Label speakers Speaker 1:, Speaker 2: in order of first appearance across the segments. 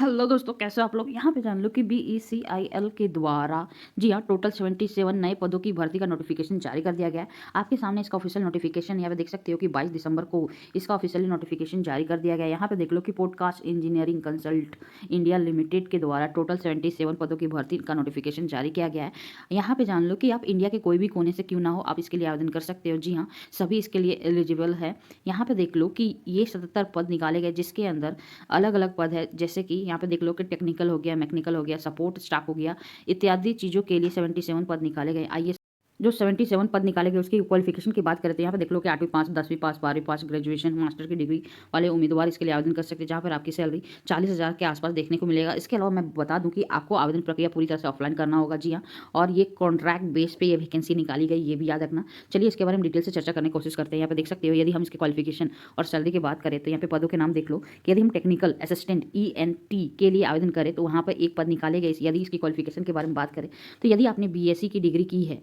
Speaker 1: Hello दोस्तों, कैसे हो आप लोग। यहाँ पे जान लो कि BECIL के द्वारा जी हाँ टोटल 77 नए पदों की भर्ती का नोटिफिकेशन जारी कर दिया गया है। आपके सामने इसका ऑफिशियल नोटिफिकेशन यहाँ पे देख सकते हो कि 22 दिसंबर को इसका ऑफिशियली नोटिफिकेशन जारी कर दिया गया है। यहाँ पे देख लो कि podcast engineering consult India limited के द्वारा टोटल 77 पदों की भर्ती का नोटिफिकेशन जारी किया गया है। यहाँ पे जान लो कि आप इंडिया के कोई भी कोने से क्यों ना हो, आप इसके लिए आवेदन कर सकते हो। जी हाँ, सभी इसके लिए एलिजिबल है। यहाँ पे देख लो कि ये 77 पद निकाले गए, जिसके अंदर अलग अलग पद है, जैसे कि यहाँ पे देख लो कि टेक्निकल हो गया, मैकेनिकल हो गया, सपोर्ट स्टाफ हो गया, इत्यादि चीज़ों के लिए 77 पद निकाले गए। आइए जो 77 पद निकाले गए उसकी क्वालिफिकेशन की बात करें तो यहाँ पे देख लो कि 8वीं पास, 10वीं पास, 12वीं पास, ग्रेजुएशन, मास्टर की डिग्री वाले उम्मीदवार इसके लिए आवेदन कर सकते हैं, जहाँ पर आपकी सैलरी 40,000 के आसपास देखने को मिलेगा। इसके अलावा मैं बता दूं कि आपको आवेदन प्रक्रिया पूरी तरह से ऑफलाइन करना होगा। जी हाँ, और ये कॉन्ट्रैक्ट बेस पे ये वैकेंसी निकाली गई, ये भी याद रखना। चलिए इसके बारे में डिटेल से चर्चा करने की कोशिश करते हैं। यहाँ पे देख सकते हो, यदि हम इसके क्वालिफिकेशन और सैलरी की बात करें तो यहाँ पे पदों के नाम देख लो कि यदि हम टेक्निकल असिस्टेंट ENT के लिए आवेदन करें तो वहाँ पर एक पद निकाले गए। यदि इसकी क्वालिफिकेशन के बारे में बात करें तो यदि आपने BSc की डिग्री की है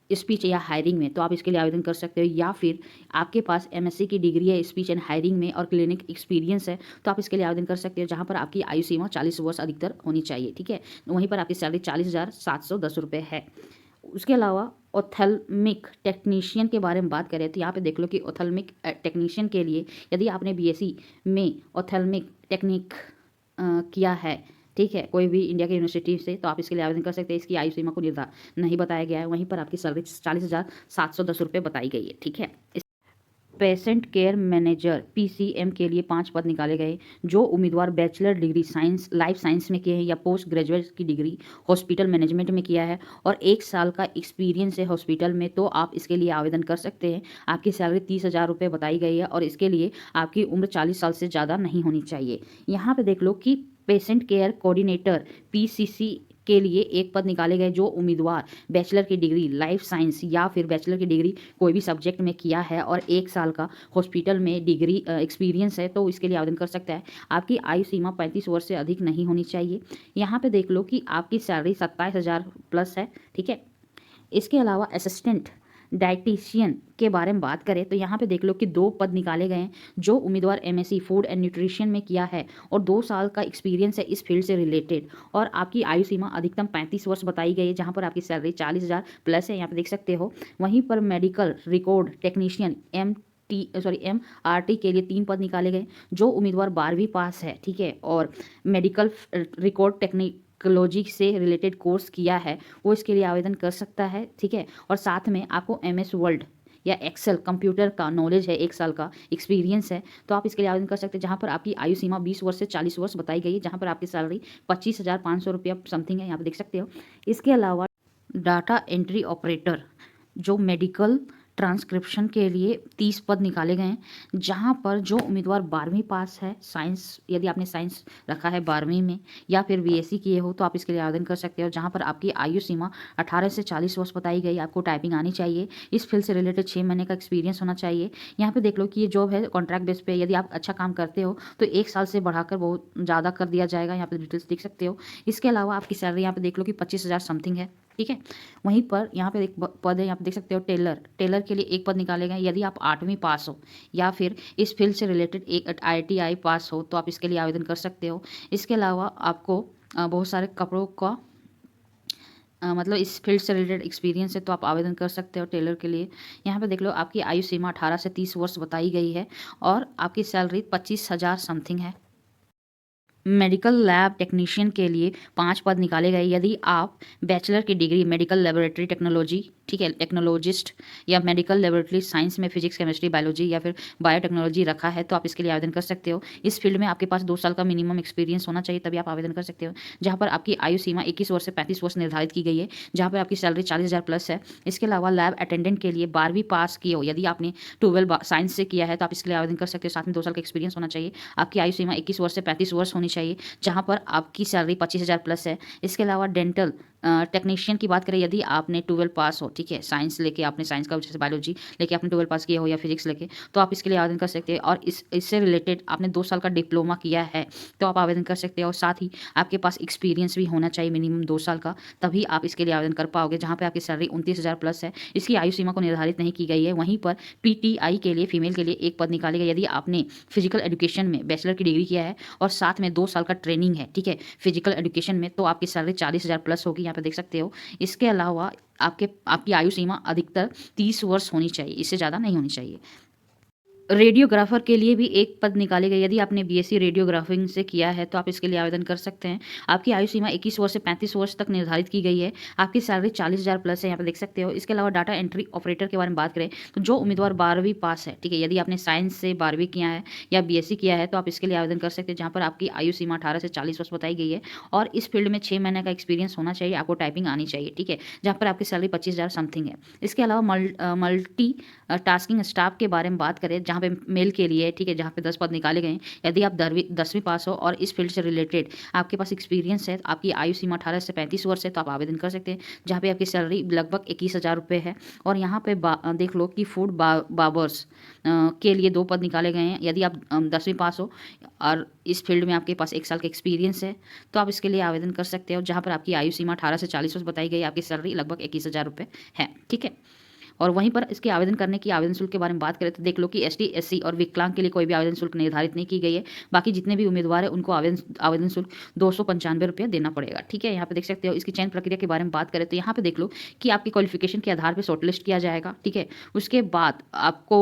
Speaker 1: स्पीच या हायरिंग में तो आप इसके लिए आवेदन कर सकते हो, या फिर आपके पास MSc की डिग्री है स्पीच एंड हायरिंग में और क्लिनिक एक्सपीरियंस है तो आप इसके लिए आवेदन कर सकते हो, जहां पर आपकी आयु सीमा 40 वर्ष अधिकतर होनी चाहिए। ठीक है, वहीं पर आपकी सैलरी 40,710 रुपये है। उसके अलावा ओथेल्मिक टेक्नीशियन के बारे में बात करें तो यहाँ पे देख लो कि ओथेल्मिक टेक्नीशियन के लिए यदि आपने BSc में ओथेल्मिक टेक्निक किया है, ठीक है, कोई भी इंडिया की यूनिवर्सिटी से, तो आप इसके लिए आवेदन कर सकते हैं। इसकी आयु सीमा को नहीं बताया गया है। वहीं पर आपकी सैलरी 40,710 रुपये बताई गई है। ठीक है, पेशेंट केयर मैनेजर PCM के लिए 5 पद निकाले गए। जो उम्मीदवार bachelor degree science life science में किए हैं या पोस्ट ग्रेजुएट की डिग्री हॉस्पिटल मैनेजमेंट में किया है और 1 साल का एक्सपीरियंस है हॉस्पिटल में, तो आप इसके लिए आवेदन कर सकते हैं। आपकी सैलरी 30,000 रुपये बताई गई है और इसके लिए आपकी उम्र 40 साल से ज़्यादा नहीं होनी चाहिए। यहाँ पर देख लो कि पेशेंट केयर कोऑर्डिनेटर PCC के लिए एक पद निकाले गए। जो उम्मीदवार बैचलर की डिग्री लाइफ साइंस या फिर बैचलर की डिग्री कोई भी सब्जेक्ट में किया है और 1 साल का हॉस्पिटल में डिग्री एक्सपीरियंस है तो इसके लिए आवेदन कर सकता है। आपकी आयु सीमा 35 वर्ष से अधिक नहीं होनी चाहिए। यहाँ पे देख लो कि आपकी सैलरी 27,000 प्लस है। ठीक है, इसके अलावा असिस्टेंट डाइटिशियन के बारे में बात करें तो यहाँ पे देख लो कि 2 पद निकाले गए हैं। जो उम्मीदवार MSc फूड एंड न्यूट्रिशन में किया है और 2 साल का एक्सपीरियंस है इस फील्ड से रिलेटेड और आपकी आयु सीमा अधिकतम 35 वर्ष बताई गई है, जहाँ पर आपकी सैलरी 40,000 प्लस है, यहाँ पे देख सकते हो। वहीं पर मेडिकल रिकॉर्ड टेक्नीशियन MRT के लिए 3 पद निकाले गए। जो उम्मीदवार 12वीं पास है, ठीक है, और मेडिकल रिकॉर्ड टेक्निकोलॉजी से रिलेटेड कोर्स किया है वो इसके लिए आवेदन कर सकता है। ठीक है, और साथ में आपको MS वर्ड या एक्सेल कंप्यूटर का नॉलेज है, 1 साल का एक्सपीरियंस है, तो आप इसके लिए आवेदन कर सकते हैं। जहाँ पर आपकी आयु सीमा 20 वर्ष से 40 वर्ष बताई गई है, जहाँ पर आपकी सैलरी 25,500 रुपया समथिंग है, यहाँ पर देख सकते हो। इसके अलावा डाटा एंट्री ऑपरेटर जो मेडिकल ट्रांसक्रिप्शन के लिए 30 पद निकाले गए हैं। जहाँ पर जो उम्मीदवार 12वीं पास है साइंस, यदि आपने साइंस रखा है 12वीं में या फिर BSc किए हो तो आप इसके लिए आवेदन कर सकते हो। जहाँ पर आपकी आयु सीमा 18 से 40 वर्ष बताई गई। आपको टाइपिंग आनी चाहिए, इस फील्ड से रिलेटेड 6 महीने का एक्सपीरियंस होना चाहिए। यहाँ पे देख लो कि ये जॉब है कॉन्ट्रैक्ट बेस पे, यदि आप अच्छा काम करते हो तो 1 साल से बढ़ाकर बहुत ज़्यादा कर दिया जाएगा। यहाँ पे डिटेल्स देख सकते हो। इसके अलावा आपकी सैलरी यहाँ पे देख लो कि 25,000 समथिंग है। ठीक है, वहीं पर यहाँ पे एक पद है, यहाँ पे देख सकते हो टेलर के लिए एक पद निकाले गए। यदि आप 8वीं पास हो या फिर इस फील्ड से रिलेटेड एक ITI पास हो तो आप इसके लिए आवेदन कर सकते हो। इसके अलावा आपको बहुत सारे कपड़ों का मतलब इस फील्ड से रिलेटेड एक्सपीरियंस है तो आप आवेदन कर सकते हो टेलर के लिए। यहाँ पे देख लो आपकी आयु सीमा 18 से 30 वर्ष बताई गई है और आपकी सैलरी 25,000 समथिंग है। मेडिकल लैब टेक्नीशियन के लिए 5 पद निकाले गए। यदि आप बैचलर की डिग्री मेडिकल लेबोरेटरी टेक्नोलॉजी, ठीक है, टेक्नोलॉजिस्ट या मेडिकल लेबोरेटरी साइंस में फिजिक्स केमिस्ट्री बायोलॉजी या फिर बायोटेक्नोलॉजी रखा है तो आप इसके लिए आवेदन कर सकते हो। इस फील्ड में आपके पास 2 साल का मिनिमम एक्सपीरियंस होना चाहिए, तभी आप आवेदन कर सकते हो। जहाँ पर आपकी आयु सीमा 21 वर्ष से 35 वर्ष निर्धारित की गई है, जहाँ पर आपकी सैलरी 40,000 प्लस है। इसके अलावा लैब अटेंडेंट के लिए 12वीं पास की हो, यदि आपने 12 साइंस से किया है तो आप इसके लिए आवेदन कर सकते हो। साथ में 2 साल का एक्सपीरियंस होना चाहिए। आपकी आयु सीमा 21 वर्ष से 35 वर्ष होनी चाहिए, जहाँ पर आपकी सैलरी 25,000 प्लस है। इसके अलावा डेंटल टेक्नीशियन की बात करें, यदि आपने 12 पास हो, ठीक है, साइंस लेके, आपने साइंस का जैसे बायोलॉजी लेके आपने 12 पास किया हो या फिजिक्स लेके, तो आप इसके लिए आवेदन कर सकते हैं। और इससे रिलेटेड आपने 2 साल का डिप्लोमा किया है तो आप आवेदन कर सकते हैं। और साथ ही आपके पास एक्सपीरियंस भी होना चाहिए मिनिमम 2 साल का, तभी आप इसके लिए आवेदन कर पाओगे। जहाँ पे आपकी सैलरी 29,000 प्लस है। इसकी आयु सीमा को निर्धारित नहीं की गई है। वहीं पर पीटीआई के लिए फीमेल के लिए एक पद निकाले गए। यदि आपने फिजिकल एजुकेशन में बैचलर की डिग्री किया है और साथ में 2 साल का ट्रेनिंग है, ठीक है, फिजिकल एजुकेशन में, तो आपकी सैलरी 40,000 प्लस होगी, यहाँ पे देख सकते हो। इसके अलावा आपकी आयु सीमा अधिकतर 30 वर्ष होनी चाहिए, इससे ज़्यादा नहीं होनी चाहिए। रेडियोग्राफर के लिए भी एक पद निकाले गए। यदि आपने बीएससी रेडियोग्राफिंग से किया है तो आप इसके लिए आवेदन कर सकते हैं। आपकी आयु सीमा 21 वर्ष से 35 वर्ष तक निर्धारित की गई है। आपकी सैलरी 40,000 प्लस है, यहाँ पे देख सकते हो। इसके अलावा डाटा एंट्री ऑपरेटर के बारे में बात करें तो जो उम्मीदवार 12वीं पास है, ठीक है, यदि आपने साइंस से 12वीं किया है या बीएससी किया है तो आप इसके लिए आवेदन कर सकते हैं, जहाँ पर आपकी आयु सीमा 18 से 40 वर्ष बताई गई है। और इस फील्ड में 6 महीने का एक्सपीरियंस होना चाहिए, आपको टाइपिंग आनी चाहिए, ठीक है, जहाँ पर आपकी सैलरी 25,000 समथिंग है। इसके अलावा मल्टी टास्किंग स्टाफ के बारे में बात करें, जहाँ पे मेल के लिए, ठीक है, जहाँ पे 10 पद निकाले गए हैं। यदि आप 10वीं पास हो और इस फील्ड से रिलेटेड आपके पास एक्सपीरियंस है, आपकी आयु सीमा 18 से 35 वर्ष है, तो आप आवेदन कर सकते हैं, जहाँ पे आपकी सैलरी लगभग 21,000 रुपये है। और यहाँ पे देख लो कि फूड बाबर्स के लिए 2 पद निकाले गए हैं। यदि आप 10वीं पास हो और इस फील्ड में आपके पास 1 साल का एक्सपीरियंस है तो आप इसके लिए आवेदन कर सकते हो, जहाँ पर आपकी आयु सीमा 18 से 40 वर्ष बताई गई, आपकी सैलरी लगभग 21,000 रुपये है, ठीक है। और वहीं पर इसके आवेदन करने की आवेदन शुल्क के बारे में बात करें तो देख लो कि एसटी, एससी और विकलांग के लिए कोई भी आवेदन शुल्क निर्धारित नहीं की गई है। बाकी जितने भी उम्मीदवार हैं उनको आवेदन शुल्क 295 रुपये देना पड़ेगा, ठीक है। यहाँ पे देख सकते हो। इसकी चयन प्रक्रिया के बारे में बात करें तो यहाँ पे देख लो कि आपकी क्वालिफिकेशन के आधार पर शॉर्टलिस्ट किया जाएगा, ठीक है। उसके बाद आपको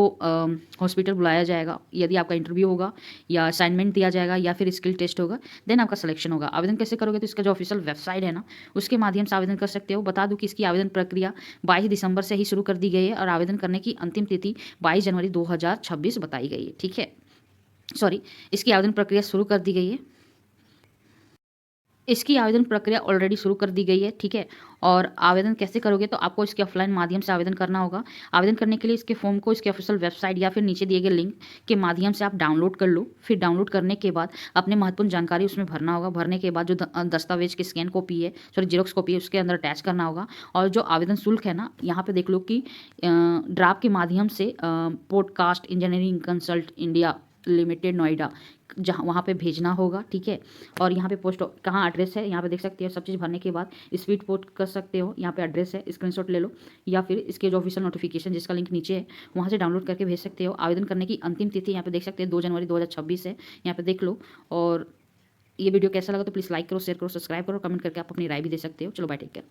Speaker 1: हॉस्पिटल बुलाया जाएगा, यदि आपका इंटरव्यू होगा या असाइनमेंट दिया जाएगा या फिर स्किल टेस्ट होगा, देन आपका सिलेक्शन होगा। आवेदन कैसे करोगे तो इसका जो ऑफिशियल वेबसाइट है ना, उसके माध्यम से आवेदन कर सकते हो। बता दूं कि इसकी आवेदन प्रक्रिया 22 दिसंबर से ही शुरू कर दी गई है और आवेदन करने की अंतिम तिथि 22 जनवरी 2026 बताई गई है, ठीक है। सॉरी, इसकी आवेदन प्रक्रिया शुरू कर दी गई है। इसकी आवेदन प्रक्रिया ऑलरेडी शुरू कर दी गई है, ठीक है। और आवेदन कैसे करोगे तो आपको इसके ऑफलाइन माध्यम से आवेदन करना होगा। आवेदन करने के लिए इसके फॉर्म को इसके ऑफिशियल वेबसाइट या फिर नीचे दिए गए लिंक के माध्यम से आप डाउनलोड कर लो। फिर डाउनलोड करने के बाद अपने महत्वपूर्ण जानकारी उसमें भरना होगा। भरने के बाद जो दस्तावेज की स्कैन कॉपी है, सॉरी जेरोक्स कॉपी है, उसके अंदर अटैच करना होगा। और जो आवेदन शुल्क है ना, यहाँ पे देख लो कि ड्राफ्ट के माध्यम से podcast engineering consult India limited Noida, जहाँ वहाँ पे भेजना होगा, ठीक है। और यहाँ पे पोस्ट कहाँ एड्रेस है, यहाँ पे देख सकते हो। सब चीज़ भरने के बाद स्पीड पोस्ट कर सकते हो। यहाँ पे एड्रेस है, स्क्रीनशॉट ले लो या फिर इसके जो ऑफिशियल नोटिफिकेशन जिसका लिंक नीचे है वहाँ से डाउनलोड करके भेज सकते हो। आवेदन करने की अंतिम तिथि यहाँ पे देख सकते हैं 2 जनवरी 2026 है, यहाँ पे देख लो। और ये वीडियो कैसा लगा तो प्लीज़ लाइक करो, शेयर करो, सब्सक्राइब करो, कमेंट करके आप अपनी राय भी दे सकते हो। चलो बाय, टेक केयर।